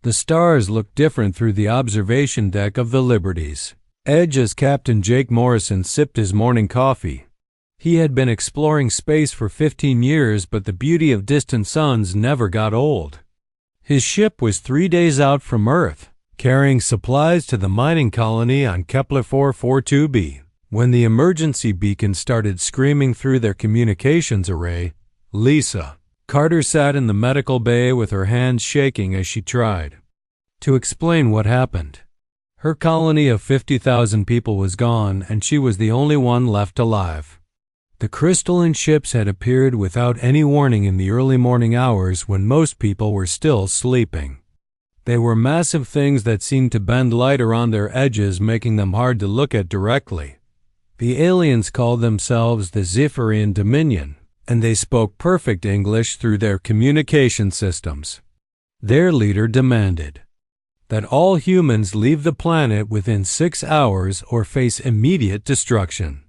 The stars looked different through the observation deck of the Liberties, edge as Captain Jake Morrison sipped his morning coffee. He had been exploring space for 15 years, but the beauty of distant suns never got old. His ship was 3 days out from Earth, carrying supplies to the mining colony on Kepler 442b. When the emergency beacon started screaming through their communications array, Lisa Carter sat in the medical bay with her hands shaking as she tried to explain what happened. Her colony of 50,000 people was gone, and she was the only one left alive. The crystalline ships had appeared without any warning in the early morning hours when most people were still sleeping. They were massive things that seemed to bend light around their edges, making them hard to look at directly. The aliens called themselves the Zephyrian Dominion, and they spoke perfect English through their communication systems. Their leader demanded that all humans leave the planet within 6 hours or face immediate destruction.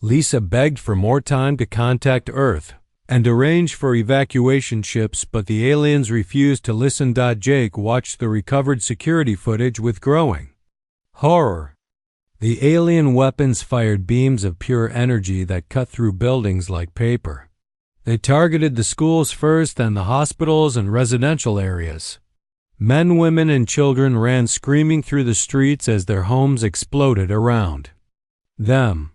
Lisa begged for more time to contact Earth and arrange for evacuation ships, but the aliens refused to listen. Jake watched the recovered security footage with growing horror. The alien weapons fired beams of pure energy that cut through buildings like paper. They targeted the schools first, then the hospitals and residential areas. Men, women, and children ran screaming through the streets as their homes exploded around them.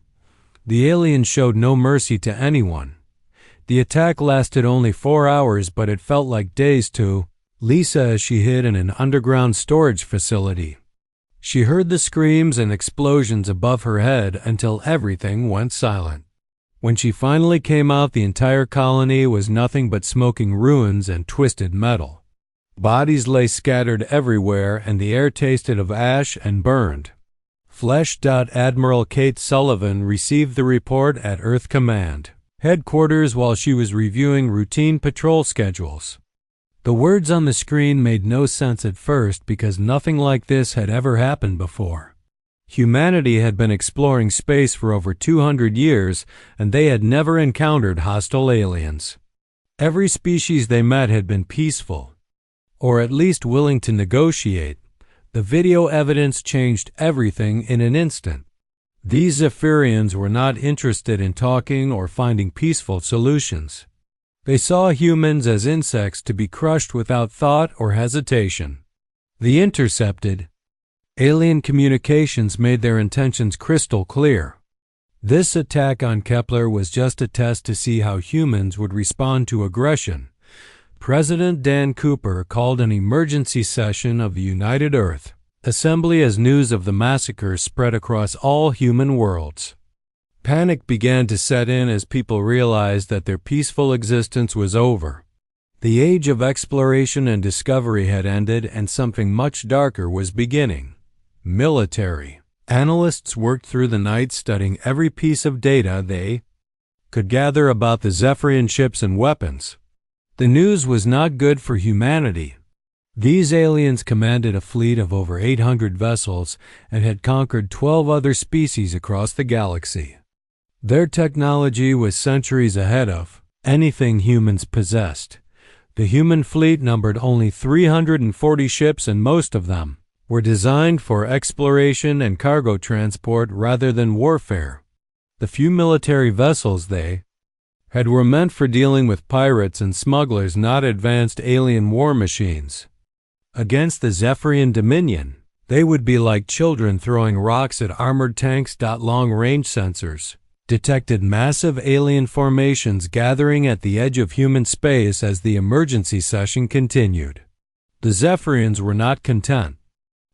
The aliens showed no mercy to anyone. The attack lasted only 4 hours, but it felt like days to Lisa as she hid in an underground storage facility. She heard the screams and explosions above her head until everything went silent. When she finally came out, the entire colony was nothing but smoking ruins and twisted metal. Bodies lay scattered everywhere, and the air tasted of ash and burned flesh. Admiral Kate Sullivan received the report at Earth Command headquarters while she was reviewing routine patrol schedules. The words on the screen made no sense at first because nothing like this had ever happened before. Humanity had been exploring space for over 200 years, and they had never encountered hostile aliens. Every species they met had been peaceful, or at least willing to negotiate. The video evidence changed everything in an instant. These Zephyrians were not interested in talking or finding peaceful solutions. They saw humans as insects to be crushed without thought or hesitation. The intercepted alien communications made their intentions crystal clear. This attack on Kepler was just a test to see how humans would respond to aggression. President Dan Cooper called an emergency session of the United Earth Assembly as news of the massacre spread across all human worlds. Panic began to set in as people realized that their peaceful existence was over. The age of exploration and discovery had ended, and something much darker was beginning. Military analysts worked through the night studying every piece of data they could gather about the Zephyrian ships and weapons. The news was not good for humanity. These aliens commanded a fleet of over 800 vessels and had conquered 12 other species across the galaxy. Their technology was centuries ahead of anything humans possessed. The human fleet numbered only 340 ships, and most of them were designed for exploration and cargo transport rather than warfare. The few military vessels they had were meant for dealing with pirates and smugglers, not advanced alien war machines. Against the Zephyrian Dominion, they would be like children throwing rocks at armored tanks. Long-range sensors detected massive alien formations gathering at the edge of human space as the emergency session continued. The Zephyrians were not content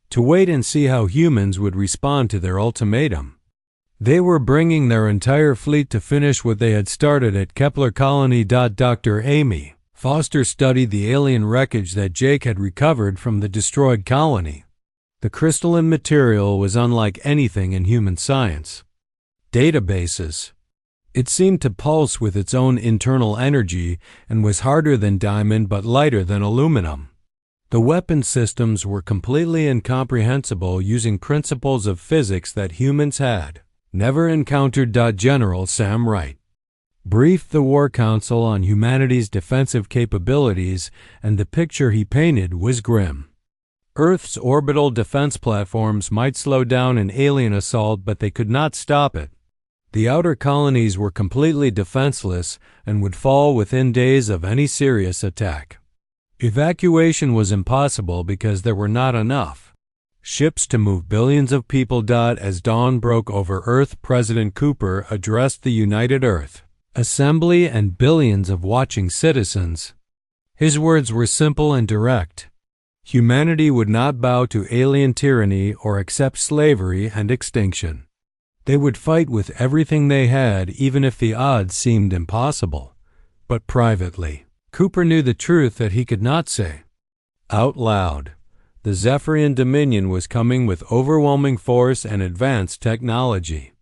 to wait and see how humans would respond to their ultimatum. They were bringing their entire fleet to finish what they had started at Kepler Colony. Dr. Amy Foster studied the alien wreckage that Jake had recovered from the destroyed colony. The crystalline material was unlike anything in human science databases. It seemed to pulse with its own internal energy and was harder than diamond but lighter than aluminum. The weapon systems were completely incomprehensible, using principles of physics that humans had never encountered. General Sam Wright briefed the War Council on humanity's defensive capabilities, and the picture he painted was grim. Earth's orbital defense platforms might slow down an alien assault, but they could not stop it. The outer colonies were completely defenseless and would fall within days of any serious attack. Evacuation was impossible because there were not enough ships to move billions of people. As dawn broke over Earth, President Cooper addressed the United Earth Assembly and billions of watching citizens. His words were simple and direct. Humanity would not bow to alien tyranny or accept slavery and extinction. They would fight with everything they had, even if the odds seemed impossible. But privately, Cooper knew the truth that he could not say out loud. The Zephyrian Dominion was coming with overwhelming force and advanced technology.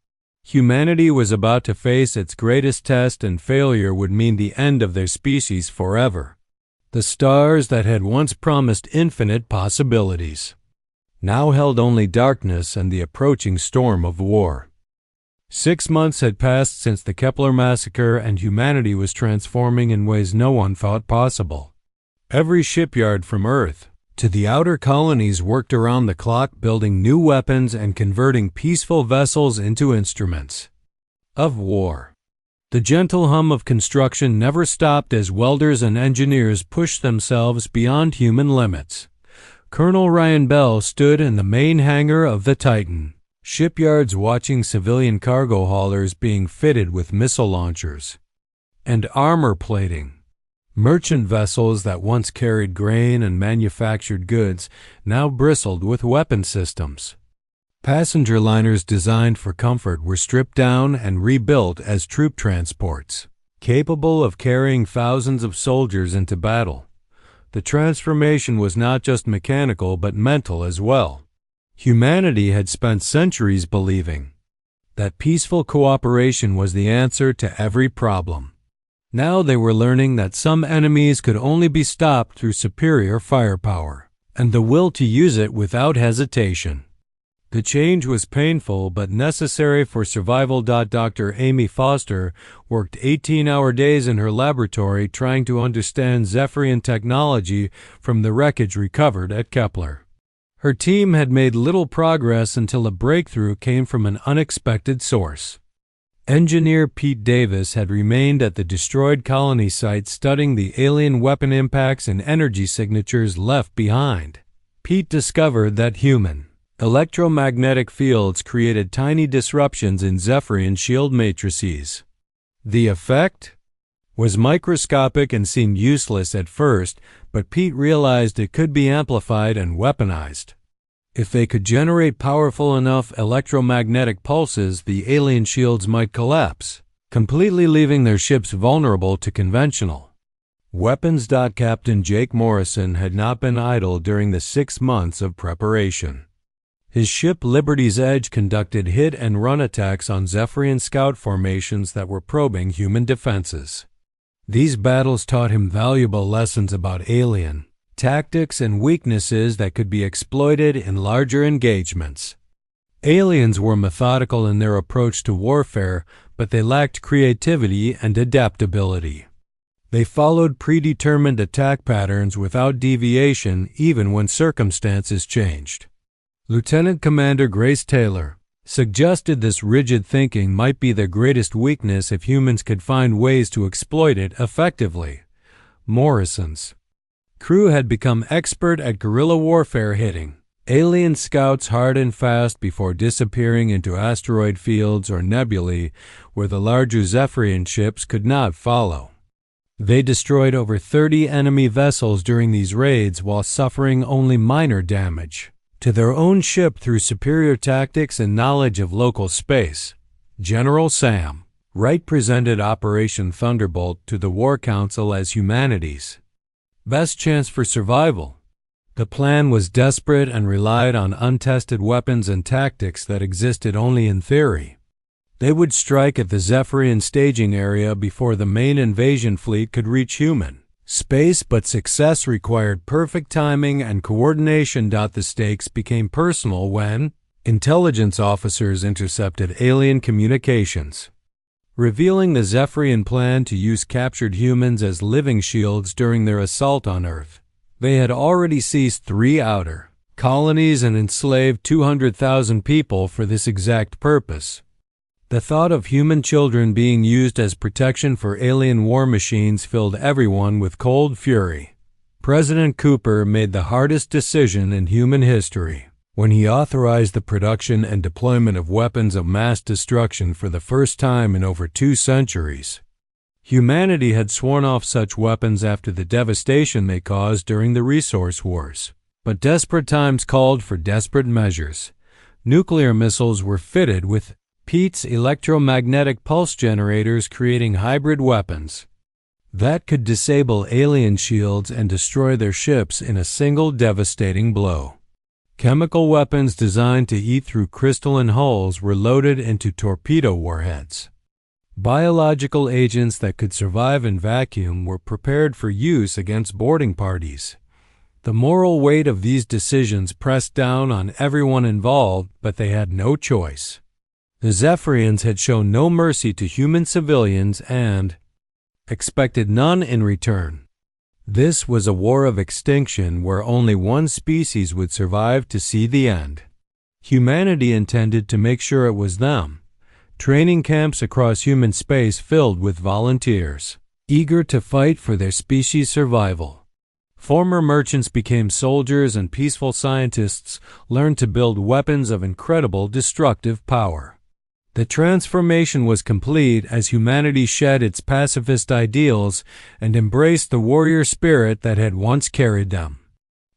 Humanity was about to face its greatest test, and failure would mean the end of their species forever. The stars that had once promised infinite possibilities now held only darkness and the approaching storm of war. 6 months had passed since the Kepler massacre, and humanity was transforming in ways no one thought possible. Every shipyard from Earth to the outer colonies worked around the clock, building new weapons and converting peaceful vessels into instruments of war. The gentle hum of construction never stopped as welders and engineers pushed themselves beyond human limits. Colonel Ryan Bell stood in the main hangar of the Titan shipyards, watching civilian cargo haulers being fitted with missile launchers and armor plating. Merchant vessels that once carried grain and manufactured goods now bristled with weapon systems. Passenger liners designed for comfort were stripped down and rebuilt as troop transports, capable of carrying thousands of soldiers into battle. The transformation was not just mechanical but mental as well. Humanity had spent centuries believing that peaceful cooperation was the answer to every problem. Now they were learning that some enemies could only be stopped through superior firepower and the will to use it without hesitation. The change was painful but necessary for survival. Dr. Amy Foster worked 18-hour days in her laboratory trying to understand Zephyrian technology from the wreckage recovered at Kepler. Her team had made little progress until a breakthrough came from an unexpected source. Engineer Pete Davis had remained at the destroyed colony site studying the alien weapon impacts and energy signatures left behind. Pete discovered that human electromagnetic fields created tiny disruptions in Zephyrian shield matrices. The effect was microscopic and seemed useless at first, but Pete realized it could be amplified and weaponized. If they could generate powerful enough electromagnetic pulses, the alien shields might collapse, completely leaving their ships vulnerable to conventional weapons. Captain Jake Morrison had not been idle during the 6 months of preparation. His ship Liberty's Edge conducted hit-and-run attacks on Zephyrian scout formations that were probing human defenses. These battles taught him valuable lessons about alien tactics and weaknesses that could be exploited in larger engagements. Aliens were methodical in their approach to warfare, but they lacked creativity and adaptability. They followed predetermined attack patterns without deviation, even when circumstances changed. Lieutenant Commander Grace Taylor suggested this rigid thinking might be their greatest weakness if humans could find ways to exploit it effectively. Morrison's crew had become expert at guerrilla warfare, hitting alien scouts hard and fast before disappearing into asteroid fields or nebulae where the larger Zephyrian ships could not follow. They destroyed over 30 enemy vessels during these raids while suffering only minor damage to their own ship through superior tactics and knowledge of local space. General Sam Wright presented Operation Thunderbolt to the War Council as humanity's best chance for survival. The plan was desperate and relied on untested weapons and tactics that existed only in theory. They would strike at the Zephyrian staging area before the main invasion fleet could reach human space, but success required perfect timing and coordination. The stakes became personal when intelligence officers intercepted alien communications, revealing the Zephyrian plan to use captured humans as living shields during their assault on Earth. They had already seized 3 outer colonies and enslaved 200,000 people for this exact purpose. The thought of human children being used as protection for alien war machines filled everyone with cold fury. President Cooper made the hardest decision in human history when he authorized the production and deployment of weapons of mass destruction for the first time in over 2 centuries. Humanity had sworn off such weapons after the devastation they caused during the resource wars. But desperate times called for desperate measures. Nuclear missiles were fitted with Pete's electromagnetic pulse generators, creating hybrid weapons that could disable alien shields and destroy their ships in a single devastating blow. Chemical weapons designed to eat through crystalline hulls were loaded into torpedo warheads. Biological agents that could survive in vacuum were prepared for use against boarding parties. The moral weight of these decisions pressed down on everyone involved, but they had no choice. The Zephyrians had shown no mercy to human civilians and expected none in return. This was a war of extinction where only one species would survive to see the end. Humanity intended to make sure it was them. Training camps across human space filled with volunteers, eager to fight for their species' survival. Former merchants became soldiers and peaceful scientists learned to build weapons of incredible destructive power. The transformation was complete as humanity shed its pacifist ideals and embraced the warrior spirit that had once carried them.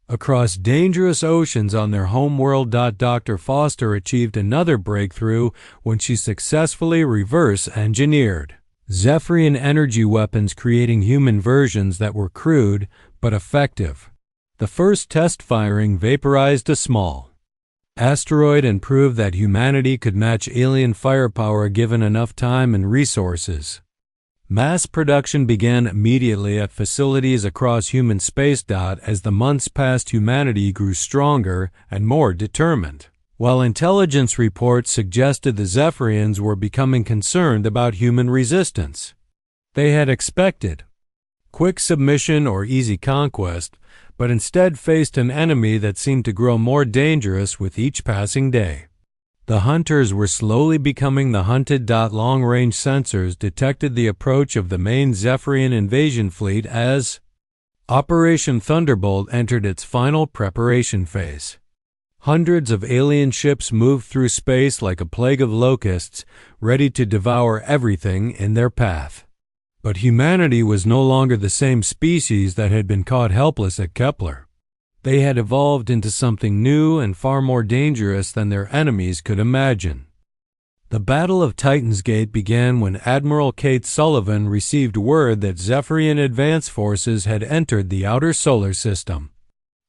Across dangerous oceans on their home world, Dr. Foster achieved another breakthrough when she successfully reverse-engineered Zephyrian energy weapons, creating human versions that were crude but effective. The first test firing vaporized a small asteroid and proved that humanity could match alien firepower given enough time and resources. Mass production began immediately at facilities across human space. As the months passed, humanity grew stronger and more determined. While intelligence reports suggested the Zephyrians were becoming concerned about human resistance, they had expected quick submission or easy conquest, but instead faced an enemy that seemed to grow more dangerous with each passing day. The hunters were slowly becoming the hunted. Long-range sensors detected the approach of the main Zephyrian invasion fleet as Operation Thunderbolt entered its final preparation phase. Hundreds of alien ships moved through space like a plague of locusts, ready to devour everything in their path. But humanity was no longer the same species that had been caught helpless at Kepler. They had evolved into something new and far more dangerous than their enemies could imagine. The Battle of Titan's Gate began when Admiral Kate Sullivan received word that Zephyrian advance forces had entered the outer solar system.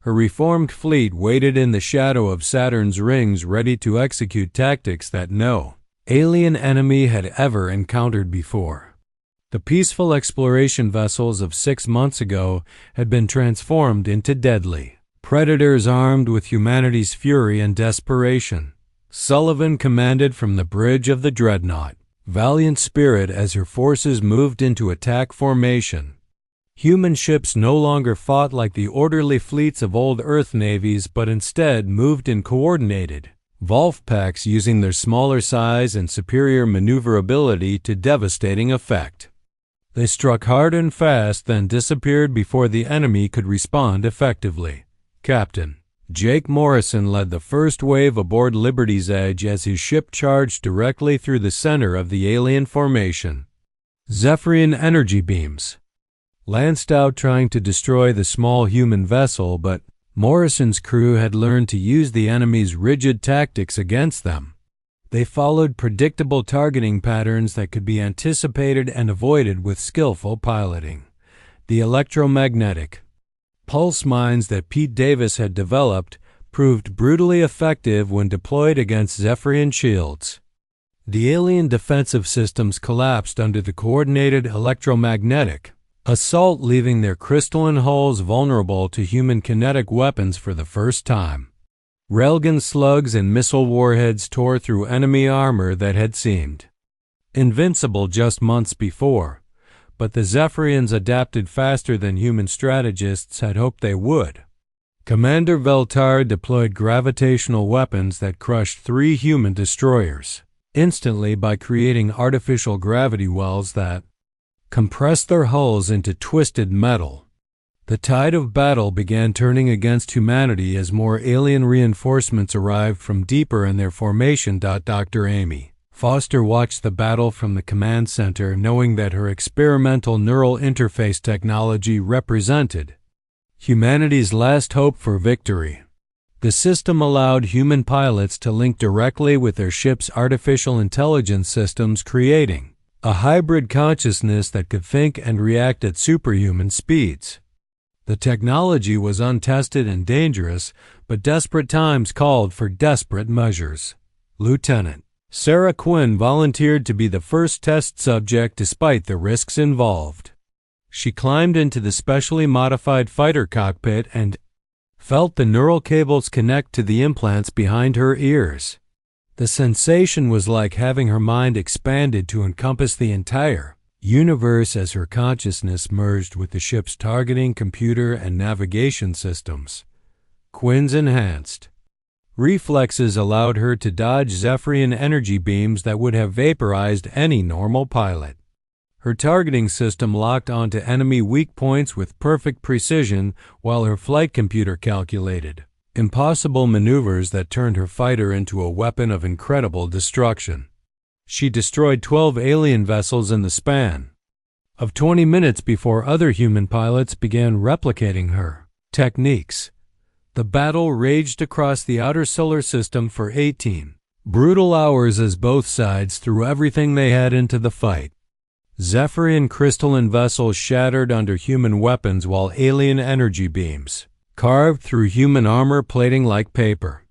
Her reformed fleet waited in the shadow of Saturn's rings, ready to execute tactics that no alien enemy had ever encountered before. The peaceful exploration vessels of 6 months ago had been transformed into deadly predators armed with humanity's fury and desperation. Sullivan commanded from the bridge of the dreadnought, valiant spirit as her forces moved into attack formation. Human ships no longer fought like the orderly fleets of old Earth navies, but instead moved in coordinated Wolf packs, using their smaller size and superior maneuverability to devastating effect. They struck hard and fast, then disappeared before the enemy could respond effectively. Captain Jake Morrison led the first wave aboard Liberty's Edge as his ship charged directly through the center of the alien formation. Zephyrian energy beams lanced out, trying to destroy the small human vessel, but Morrison's crew had learned to use the enemy's rigid tactics against them. They followed predictable targeting patterns that could be anticipated and avoided with skillful piloting. The electromagnetic pulse mines that Pete Davis had developed proved brutally effective when deployed against Zephyrian shields. The alien defensive systems collapsed under the coordinated electromagnetic assault, leaving their crystalline hulls vulnerable to human kinetic weapons for the first time. Railgun slugs and missile warheads tore through enemy armor that had seemed invincible just months before, but the Zephyrians adapted faster than human strategists had hoped they would. Commander Veltar deployed gravitational weapons that crushed 3 human destroyers instantly by creating artificial gravity wells that compressed their hulls into twisted metal. The tide of battle began turning against humanity as more alien reinforcements arrived from deeper in their formation. Dr. Amy Foster watched the battle from the command center, knowing that her experimental neural interface technology represented humanity's last hope for victory. The system allowed human pilots to link directly with their ship's artificial intelligence systems, creating a hybrid consciousness that could think and react at superhuman speeds. The technology was untested and dangerous, but desperate times called for desperate measures. Lieutenant Sarah Quinn volunteered to be the first test subject despite the risks involved. She climbed into the specially modified fighter cockpit and felt the neural cables connect to the implants behind her ears. The sensation was like having her mind expanded to encompass the entire universe as her consciousness merged with the ship's targeting, computer, and navigation systems. Quinn's enhanced reflexes allowed her to dodge Zephyrian energy beams that would have vaporized any normal pilot. Her targeting system locked onto enemy weak points with perfect precision, while her flight computer calculated impossible maneuvers that turned her fighter into a weapon of incredible destruction. She destroyed 12 alien vessels in the span of 20 minutes before other human pilots began replicating her techniques. The battle raged across the outer solar system for 18 brutal hours as both sides threw everything they had into the fight. Zephyrian crystalline vessels shattered under human weapons, while alien energy beams carved through human armor plating like paper.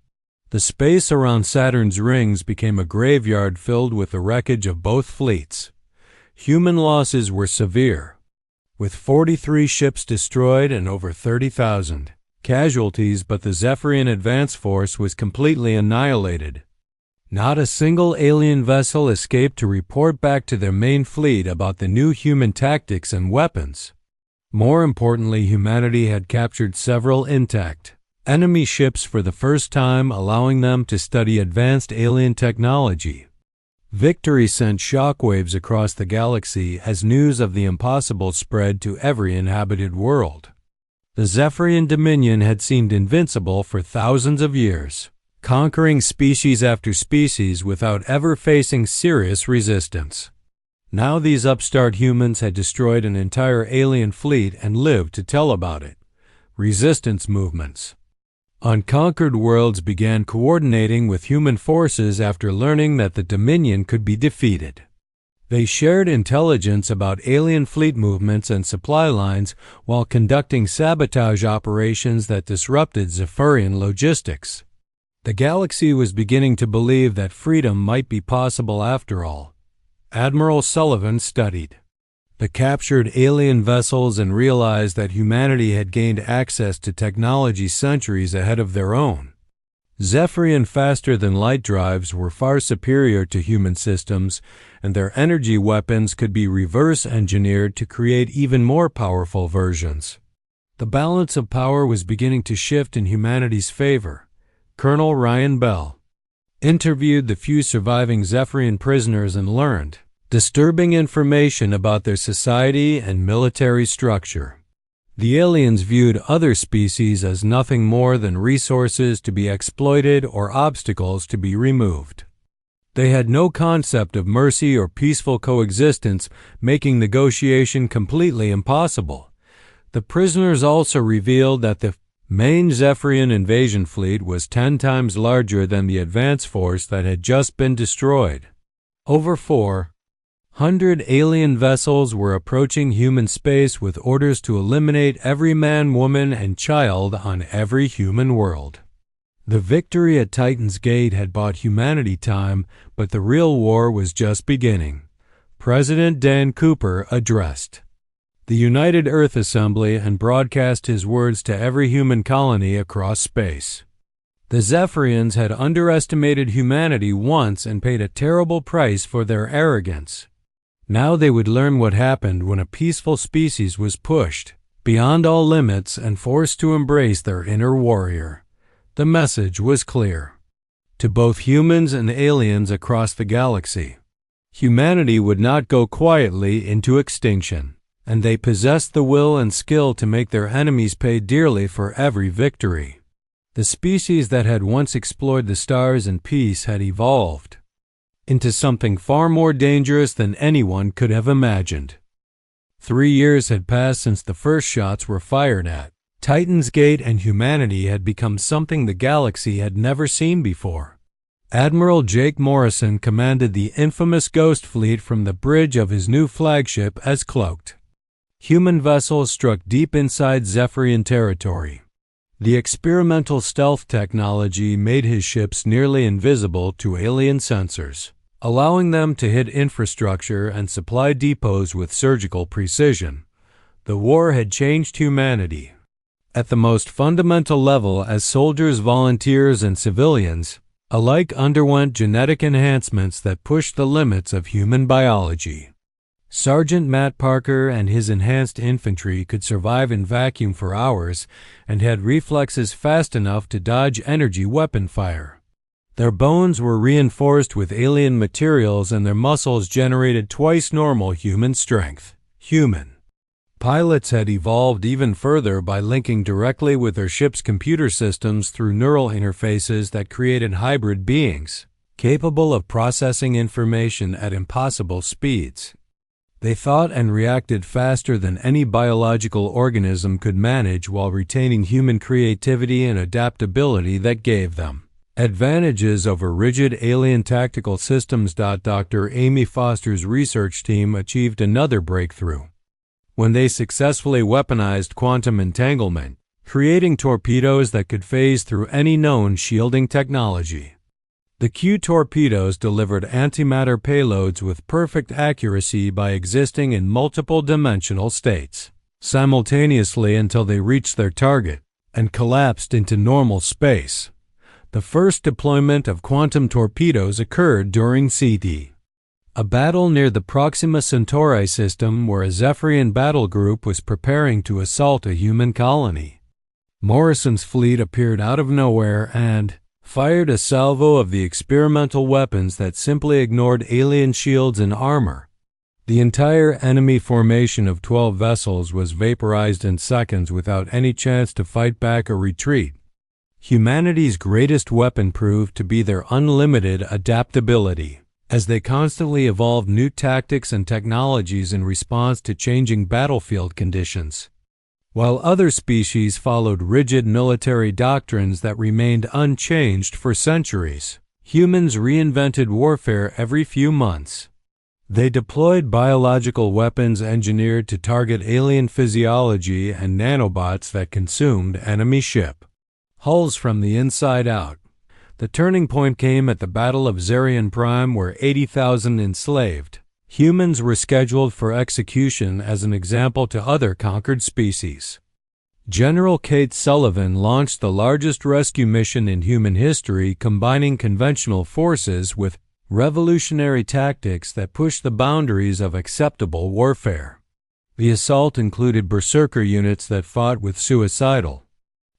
The space around Saturn's rings became a graveyard filled with the wreckage of both fleets. Human losses were severe, with 43 ships destroyed and over 30,000 casualties, but the Zephyrian advance force was completely annihilated. Not a single alien vessel escaped to report back to their main fleet about the new human tactics and weapons. More importantly, humanity had captured several intact enemy ships for the first time, allowing them to study advanced alien technology. Victory sent shockwaves across the galaxy as news of the impossible spread to every inhabited world. The Zephyrian Dominion had seemed invincible for thousands of years, conquering species after species without ever facing serious resistance. Now these upstart humans had destroyed an entire alien fleet and lived to tell about it. Resistance movements. Unconquered worlds began coordinating with human forces after learning that the Dominion could be defeated. They shared intelligence about alien fleet movements and supply lines while conducting sabotage operations that disrupted Zephyrian logistics. The galaxy was beginning to believe that freedom might be possible after all. Admiral Sullivan studied the captured alien vessels and realized that humanity had gained access to technology centuries ahead of their own. Zephyrian faster-than-light drives were far superior to human systems, and their energy weapons could be reverse-engineered to create even more powerful versions. The balance of power was beginning to shift in humanity's favor. Colonel Ryan Bell interviewed the few surviving Zephyrian prisoners and learned disturbing information about their society and military structure. The aliens viewed other species as nothing more than resources to be exploited or obstacles to be removed. They had no concept of mercy or peaceful coexistence, making negotiation completely impossible. The prisoners also revealed that the main Zephyrian invasion fleet was 10 times larger than the advance force that had just been destroyed. Over 400 alien vessels were approaching human space with orders to eliminate every man, woman, and child on every human world. The victory at Titan's Gate had bought humanity time, but the real war was just beginning. President Dan Cooper addressed the United Earth Assembly and broadcast his words to every human colony across space. The Zephyrians had underestimated humanity once and paid a terrible price for their arrogance. Now they would learn what happened when a peaceful species was pushed beyond all limits and forced to embrace their inner warrior. The message was clear. To both humans and aliens across the galaxy, humanity would not go quietly into extinction, and they possessed the will and skill to make their enemies pay dearly for every victory. The species that had once explored the stars in peace had evolved into something far more dangerous than anyone could have imagined. 3 years had passed since the first shots were fired at Titan's Gate, and humanity had become something the galaxy had never seen before. Admiral Jake Morrison commanded the infamous Ghost Fleet from the bridge of his new flagship as cloaked human vessels struck deep inside Zephyrian territory. The experimental stealth technology made his ships nearly invisible to alien sensors, allowing them to hit infrastructure and supply depots with surgical precision. The war had changed humanity at the most fundamental level, as soldiers, volunteers, and civilians alike underwent genetic enhancements that pushed the limits of human biology. Sergeant Matt Parker and his enhanced infantry could survive in vacuum for hours and had reflexes fast enough to dodge energy weapon fire. Their bones were reinforced with alien materials and their muscles generated twice normal human strength. Human pilots had evolved even further by linking directly with their ship's computer systems through neural interfaces that created hybrid beings, capable of processing information at impossible speeds. They thought and reacted faster than any biological organism could manage, while retaining human creativity and adaptability that gave them advantages over rigid alien tactical systems. Dr. Amy Foster's research team achieved another breakthrough when they successfully weaponized quantum entanglement, creating torpedoes that could phase through any known shielding technology. The Q torpedoes delivered antimatter payloads with perfect accuracy by existing in multiple dimensional states simultaneously until they reached their target and collapsed into normal space. The first deployment of quantum torpedoes occurred during CD, a battle near the Proxima Centauri system where a Zephyrian battle group was preparing to assault a human colony. Morrison's fleet appeared out of nowhere and fired a salvo of the experimental weapons that simply ignored alien shields and armor. The entire enemy formation of 12 vessels was vaporized in seconds without any chance to fight back or retreat. Humanity's greatest weapon proved to be their unlimited adaptability, as they constantly evolved new tactics and technologies in response to changing battlefield conditions. While other species followed rigid military doctrines that remained unchanged for centuries, humans reinvented warfare every few months. They deployed biological weapons engineered to target alien physiology and nanobots that consumed enemy ship hulls from the inside out. The turning point came at the Battle of Zarian Prime, where 80,000 enslaved humans were scheduled for execution as an example to other conquered species. General Kate Sullivan launched the largest rescue mission in human history, combining conventional forces with revolutionary tactics that pushed the boundaries of acceptable warfare. The assault included berserker units that fought with suicidal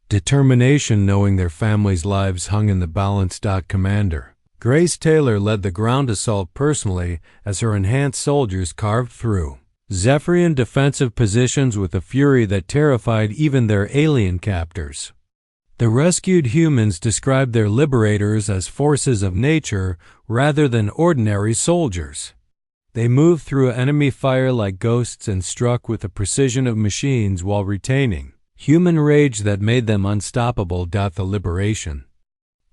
determination, knowing their families' lives hung in the balance. Commander Grace Taylor led the ground assault personally as her enhanced soldiers carved through Zephyrian defensive positions with a fury that terrified even their alien captors. The rescued humans described their liberators as forces of nature rather than ordinary soldiers. They moved through enemy fire like ghosts and struck with the precision of machines while retaining human rage that made them unstoppable. The liberation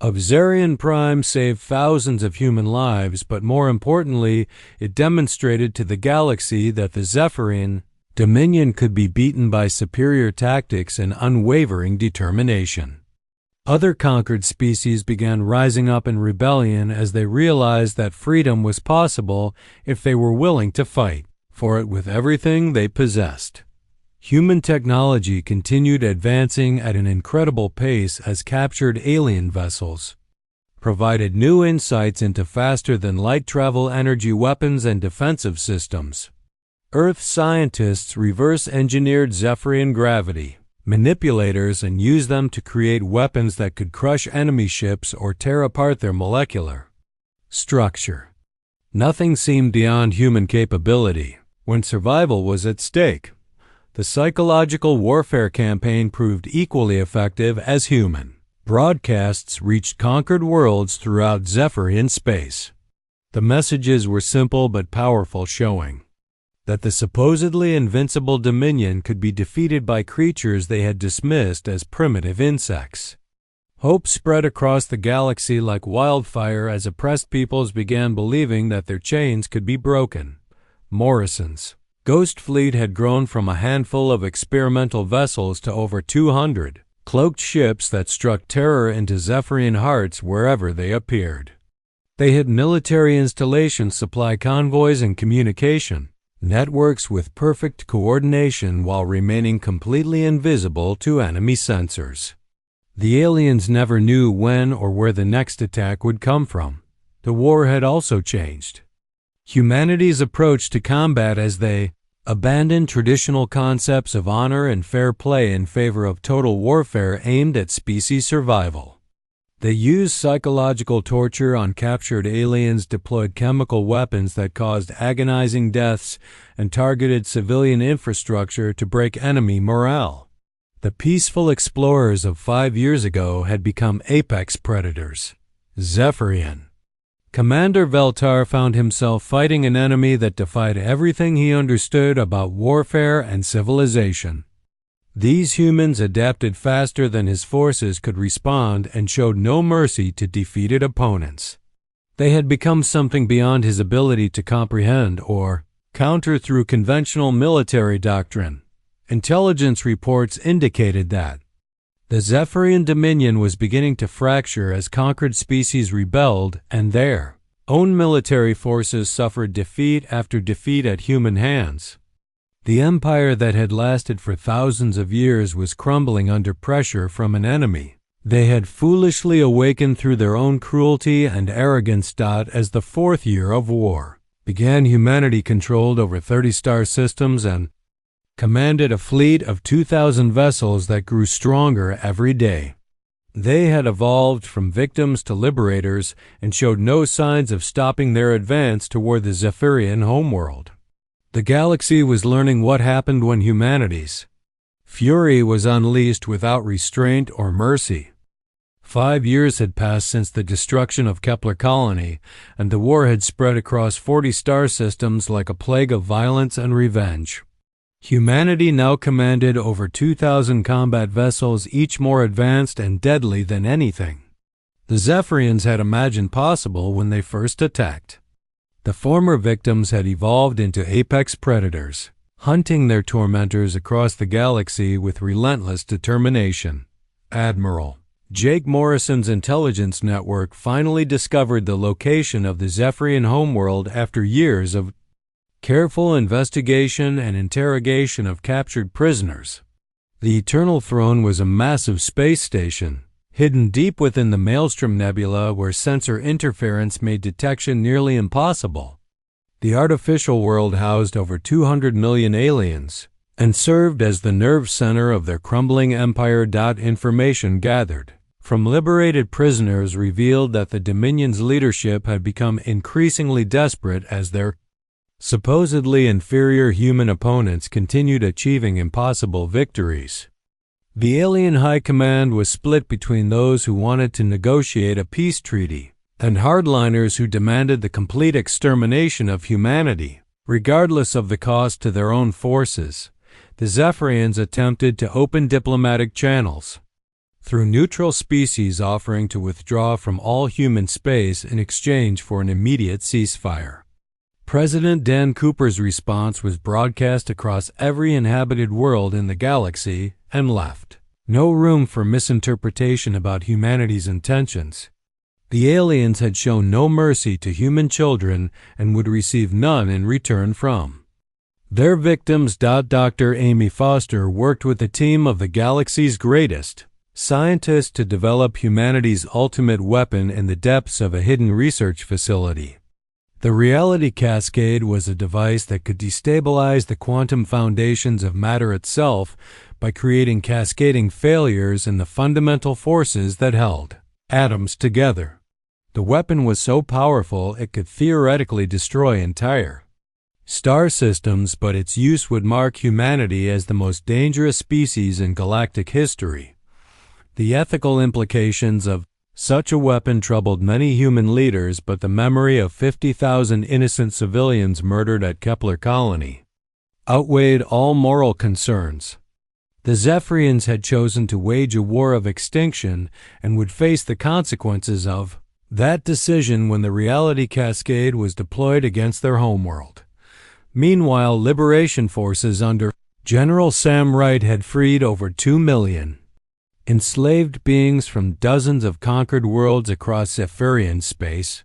of Zarian Prime saved thousands of human lives, but more importantly, it demonstrated to the galaxy that the Zephyrian Dominion could be beaten by superior tactics and unwavering determination. Other conquered species began rising up in rebellion as they realized that freedom was possible if they were willing to fight for it with everything they possessed. Human technology continued advancing at an incredible pace as captured alien vessels provided new insights into faster-than-light travel energy weapons and defensive systems. Earth scientists reverse-engineered Zephyrian gravity manipulators and used them to create weapons that could crush enemy ships or tear apart their molecular structure. Nothing seemed beyond human capability when survival was at stake. The psychological warfare campaign proved equally effective as human. Broadcasts reached conquered worlds throughout Zephyrian space. The messages were simple but powerful, showing that the supposedly invincible Dominion could be defeated by creatures they had dismissed as primitive insects. Hope spread across the galaxy like wildfire as oppressed peoples began believing that their chains could be broken. Morrison's Ghost Fleet had grown from a handful of experimental vessels to over 200 cloaked ships that struck terror into Zephyrian hearts wherever they appeared. They hit military installations, supply convoys, and communication networks with perfect coordination while remaining completely invisible to enemy sensors. The aliens never knew when or where the next attack would come from. The war had also changed humanity's approach to combat as they abandoned traditional concepts of honor and fair play in favor of total warfare aimed at species survival. They used psychological torture on captured aliens, deployed chemical weapons that caused agonizing deaths, and targeted civilian infrastructure to break enemy morale. The peaceful explorers of 5 years ago had become apex predators. Zephyrian Commander Veltar found himself fighting an enemy that defied everything he understood about warfare and civilization. These humans adapted faster than his forces could respond and showed no mercy to defeated opponents. They had become something beyond his ability to comprehend or counter through conventional military doctrine. Intelligence reports indicated that the Zephyrian Dominion was beginning to fracture as conquered species rebelled, and their own military forces suffered defeat after defeat at human hands. The empire that had lasted for thousands of years was crumbling under pressure from an enemy they had foolishly awakened through their own cruelty and arrogance. As the fourth year of war began, humanity controlled over 30 star systems and commanded a fleet of 2,000 vessels that grew stronger every day. They had evolved from victims to liberators and showed no signs of stopping their advance toward the Zephyrian homeworld. The galaxy was learning what happened when humanity's fury was unleashed without restraint or mercy. 5 years had passed since the destruction of Kepler Colony, and the war had spread across 40 star systems like a plague of violence and revenge. Humanity now commanded over 2,000 combat vessels, each more advanced and deadly than anything the Zephyrians had imagined possible when they first attacked. The former victims had evolved into apex predators, hunting their tormentors across the galaxy with relentless determination. Admiral Jake Morrison's intelligence network finally discovered the location of the Zephyrian homeworld after years of careful investigation and interrogation of captured prisoners. The Eternal Throne was a massive space station, hidden deep within the Maelstrom Nebula where sensor interference made detection nearly impossible. The artificial world housed over 200 million aliens and served as the nerve center of their crumbling empire. Information gathered from liberated prisoners revealed that the Dominion's leadership had become increasingly desperate as their supposedly inferior human opponents continued achieving impossible victories. The alien high command was split between those who wanted to negotiate a peace treaty and hardliners who demanded the complete extermination of humanity, regardless of the cost to their own forces. The Zephyrians attempted to open diplomatic channels through neutral species offering to withdraw from all human space in exchange for an immediate ceasefire. President Dan Cooper's response was broadcast across every inhabited world in the galaxy and left no room for misinterpretation about humanity's intentions. The aliens had shown no mercy to human children and would receive none in return from their victims. Dr. Amy Foster worked with a team of the galaxy's greatest scientists to develop humanity's ultimate weapon in the depths of a hidden research facility. The reality cascade was a device that could destabilize the quantum foundations of matter itself by creating cascading failures in the fundamental forces that held atoms together. The weapon was so powerful it could theoretically destroy entire star systems, but its use would mark humanity as the most dangerous species in galactic history. The ethical implications of such a weapon troubled many human leaders, but the memory of 50,000 innocent civilians murdered at Kepler Colony outweighed all moral concerns. The Zephyrians had chosen to wage a war of extinction and would face the consequences of that decision when the reality cascade was deployed against their homeworld. Meanwhile, liberation forces under General Sam Wright had freed over 2 million enslaved beings from dozens of conquered worlds across Zephyrian space.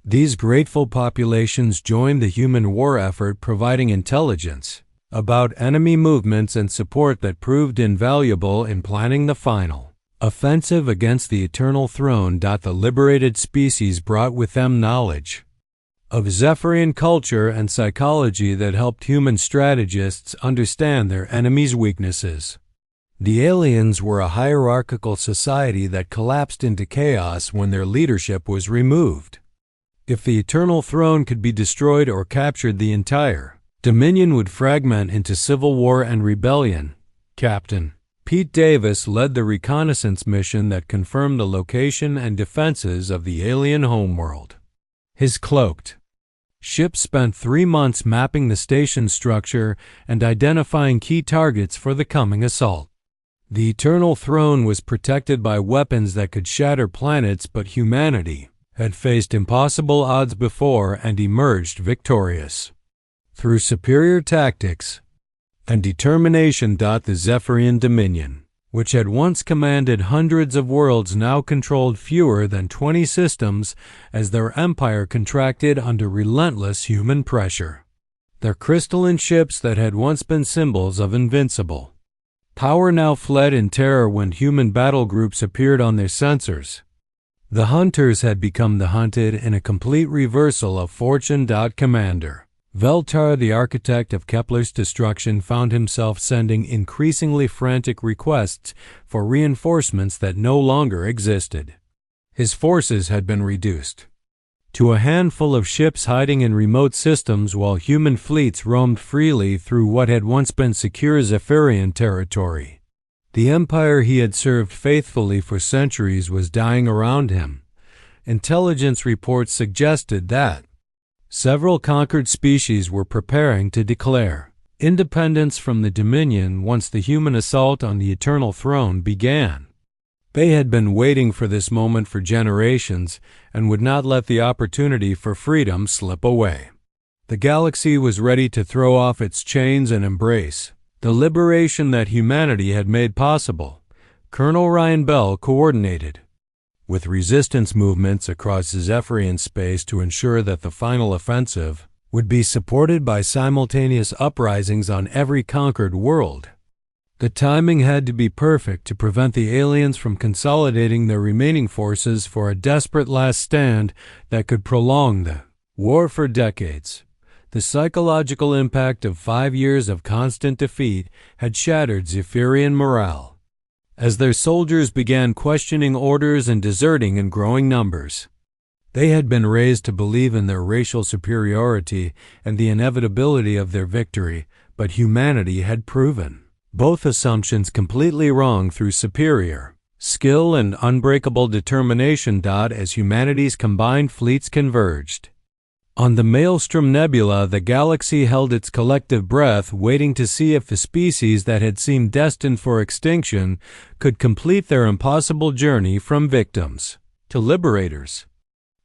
These grateful populations joined the human war effort, providing intelligence about enemy movements and support that proved invaluable in planning the final offensive against the Eternal Throne. The liberated species brought with them knowledge of Zephyrian culture and psychology that helped human strategists understand their enemies' weaknesses. The aliens were a hierarchical society that collapsed into chaos when their leadership was removed. If the Eternal Throne could be destroyed or captured, the entire Dominion would fragment into civil war and rebellion. Captain Pete Davis led the reconnaissance mission that confirmed the location and defenses of the alien homeworld. His cloaked ship spent 3 months mapping the station structure and identifying key targets for the coming assault. The Eternal Throne was protected by weapons that could shatter planets, but humanity had faced impossible odds before and emerged victorious. Through superior tactics and determination, the Zephyrian Dominion, which had once commanded hundreds of worlds, now controlled fewer than 20 systems as their empire contracted under relentless human pressure. Their crystalline ships that had once been symbols of invincible power now fled in terror when human battle groups appeared on their sensors. The hunters had become the hunted in a complete reversal of fortune. Commander Veltar, the architect of Kepler's destruction, found himself sending increasingly frantic requests for reinforcements that no longer existed. His forces had been reduced to a handful of ships hiding in remote systems, while human fleets roamed freely through what had once been secure Zephyrian territory. The empire he had served faithfully for centuries was dying around him. Intelligence reports suggested that several conquered species were preparing to declare independence from the Dominion once the human assault on the Eternal Throne began. They had been waiting for this moment for generations and would not let the opportunity for freedom slip away. The galaxy was ready to throw off its chains and embrace the liberation that humanity had made possible. Colonel Ryan Bell coordinated with resistance movements across Zephyrian space to ensure that the final offensive would be supported by simultaneous uprisings on every conquered world. The timing had to be perfect to prevent the aliens from consolidating their remaining forces for a desperate last stand that could prolong the war for decades. The psychological impact of 5 years of constant defeat had shattered Zephyrian morale, as their soldiers began questioning orders and deserting in growing numbers. They had been raised to believe in their racial superiority and the inevitability of their victory, but humanity had proven both assumptions completely wrong through superior skill and unbreakable determination. As humanity's combined fleets converged on the Maelstrom Nebula, the galaxy held its collective breath, waiting to see if the species that had seemed destined for extinction could complete their impossible journey from victims to liberators.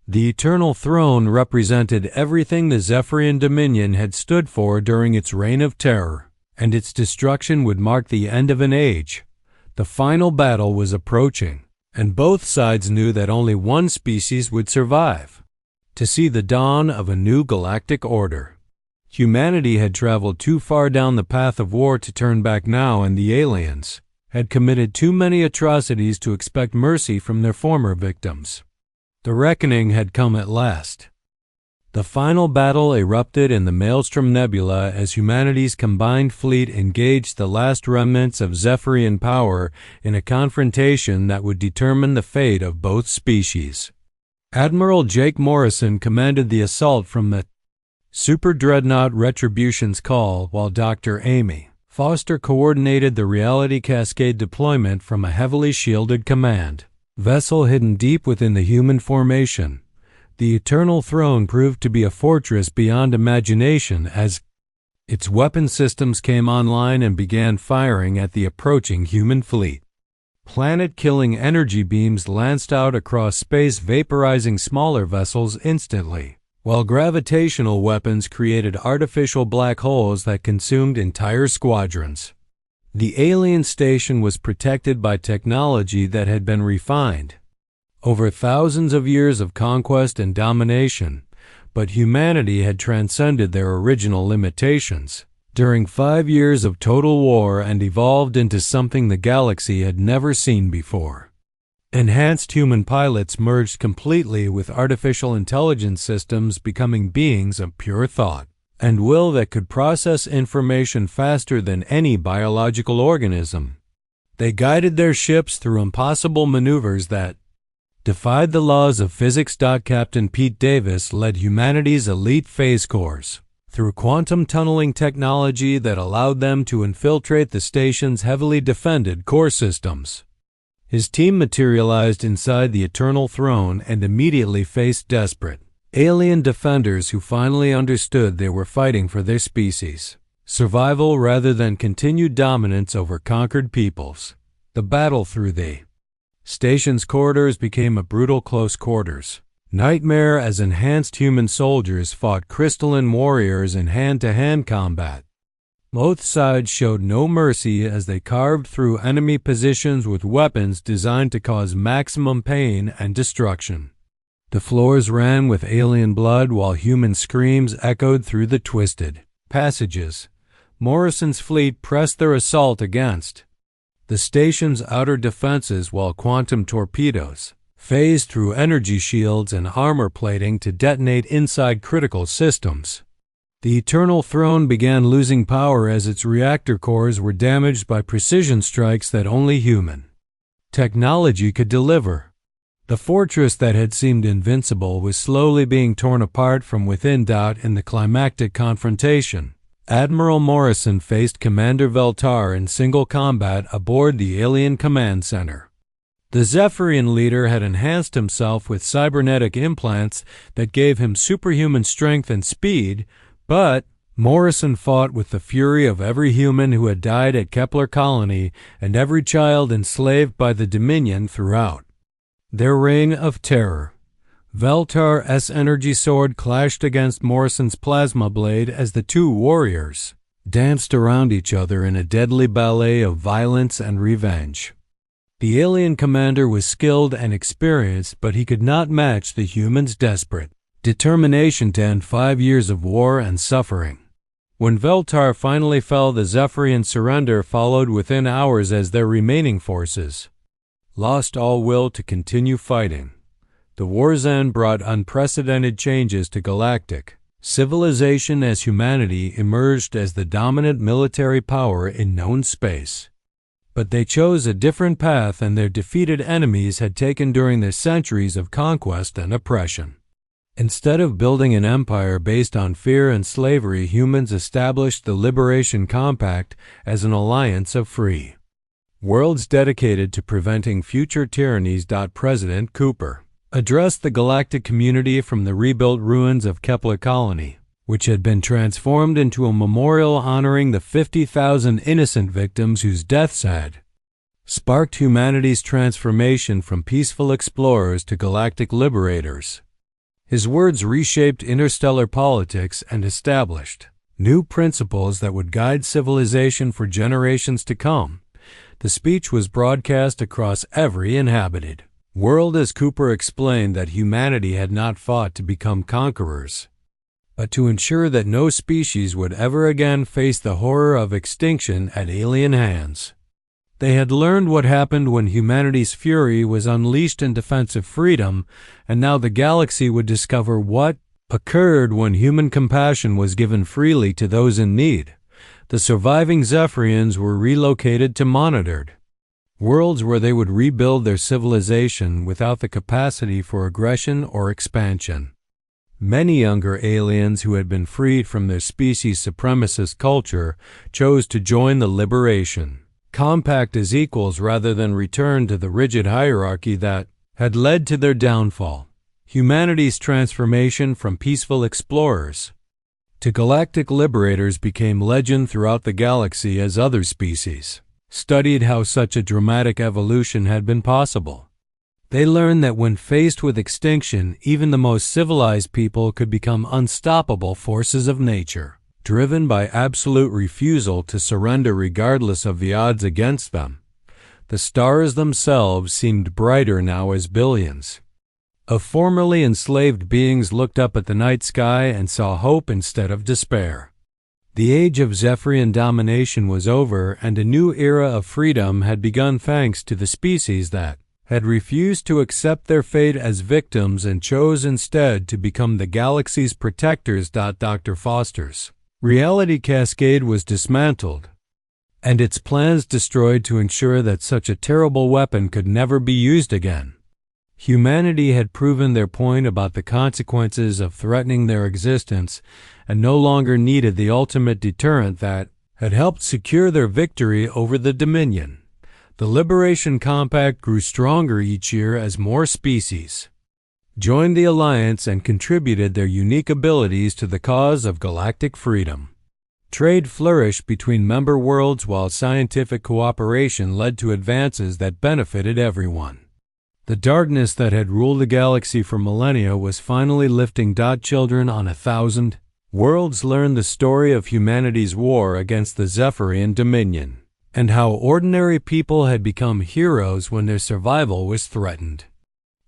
The Eternal Throne represented everything the Zephyrian Dominion had stood for during its reign of terror, and its destruction would mark the end of an age. The final battle was approaching, and both sides knew that only one species would survive to see the dawn of a new galactic order. Humanity had traveled too far down the path of war to turn back now, and the aliens had committed too many atrocities to expect mercy from their former victims. The reckoning had come at last. The final battle erupted in the Maelstrom Nebula as humanity's combined fleet engaged the last remnants of Zephyrian power in a confrontation that would determine the fate of both species. Admiral Jake Morrison commanded the assault from the Super Dreadnought Retribution's call, while Dr. Amy Foster coordinated the Reality Cascade deployment from a heavily shielded command vessel hidden deep within the human formation. The Eternal Throne proved to be a fortress beyond imagination as its weapon systems came online and began firing at the approaching human fleet. Planet-killing energy beams lanced out across space, vaporizing smaller vessels instantly, while gravitational weapons created artificial black holes that consumed entire squadrons. The alien station was protected by technology that had been refined over thousands of years of conquest and domination, but humanity had transcended their original limitations during 5 years of total war and evolved into something the galaxy had never seen before. Enhanced human pilots merged completely with artificial intelligence systems, becoming beings of pure thought and will that could process information faster than any biological organism. They guided their ships through impossible maneuvers that defied the laws of physics. Captain Pete Davis led humanity's elite phase corps through quantum tunneling technology that allowed them to infiltrate the station's heavily defended core systems. His team materialized inside the Eternal Throne and immediately faced desperate alien defenders who finally understood they were fighting for their species' survival rather than continued dominance over conquered peoples. The battle through the station's corridors became a brutal close quarters nightmare as enhanced human soldiers fought crystalline warriors in hand-to-hand combat. Both sides showed no mercy as they carved through enemy positions with weapons designed to cause maximum pain and destruction. The floors ran with alien blood while human screams echoed through the twisted passages. Morrison's fleet pressed their assault against the station's outer defenses while quantum torpedoes phased through energy shields and armor plating to detonate inside critical systems. The Eternal Throne began losing power as its reactor cores were damaged by precision strikes that only human technology could deliver. The fortress that had seemed invincible was slowly being torn apart from within. In the climactic confrontation, Admiral Morrison faced Commander Veltar in single combat aboard the alien command center. The Zephyrian leader had enhanced himself with cybernetic implants that gave him superhuman strength and speed, but Morrison fought with the fury of every human who had died at Kepler Colony and every child enslaved by the Dominion throughout their reign of terror. Veltar's energy sword clashed against Morrison's plasma blade as the two warriors danced around each other in a deadly ballet of violence and revenge. The alien commander was skilled and experienced, but he could not match the humans' desperate determination to end 5 years of war and suffering. When Veltar finally fell, the Zephyrian surrender followed within hours as their remaining forces lost all will to continue fighting. The war's end brought unprecedented changes to galactic civilization as humanity emerged as the dominant military power in known space. But they chose a different path than their defeated enemies had taken during their centuries of conquest and oppression. Instead of building an empire based on fear and slavery, humans established the Liberation Compact as an alliance of free worlds dedicated to preventing future tyrannies. President Cooper addressed the galactic community from the rebuilt ruins of Kepler Colony, which had been transformed into a memorial honoring the 50,000 innocent victims whose deaths had sparked humanity's transformation from peaceful explorers to galactic liberators. His words reshaped interstellar politics and established new principles that would guide civilization for generations to come. The speech was broadcast across every inhabited world as Cooper explained that humanity had not fought to become conquerors, but to ensure that no species would ever again face the horror of extinction at alien hands. They had learned what happened when humanity's fury was unleashed in defense of freedom, and now the galaxy would discover what occurred when human compassion was given freely to those in need. The surviving Zephyrians were relocated to monitored worlds where they would rebuild their civilization without the capacity for aggression or expansion. Many younger aliens who had been freed from their species' supremacist culture chose to join the Liberation Compact as equals rather than return to the rigid hierarchy that had led to their downfall. Humanity's transformation from peaceful explorers to galactic liberators became legend throughout the galaxy as other species studied how such a dramatic evolution had been possible. They learned that when faced with extinction, even the most civilized people could become unstoppable forces of nature, driven by absolute refusal to surrender regardless of the odds against them. The stars themselves seemed brighter now as billions of formerly enslaved beings looked up at the night sky and saw hope instead of despair. The age of Zephyrian domination was over, and a new era of freedom had begun thanks to the species that had refused to accept their fate as victims and chose instead to become the galaxy's protectors. Dr. Foster's reality cascade was dismantled, and its plans destroyed to ensure that such a terrible weapon could never be used again. Humanity had proven their point about the consequences of threatening their existence and no longer needed the ultimate deterrent that had helped secure their victory over the Dominion. The Liberation Compact grew stronger each year as more species joined the Alliance and contributed their unique abilities to the cause of galactic freedom. Trade flourished between member worlds while scientific cooperation led to advances that benefited everyone. The darkness that had ruled the galaxy for millennia was finally lifting. Children on 1,000 worlds learned the story of humanity's war against the Zephyrian Dominion, and how ordinary people had become heroes when their survival was threatened.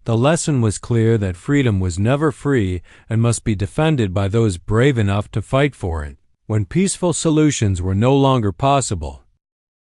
The lesson was clear that freedom was never free and must be defended by those brave enough to fight for it. When peaceful solutions were no longer possible,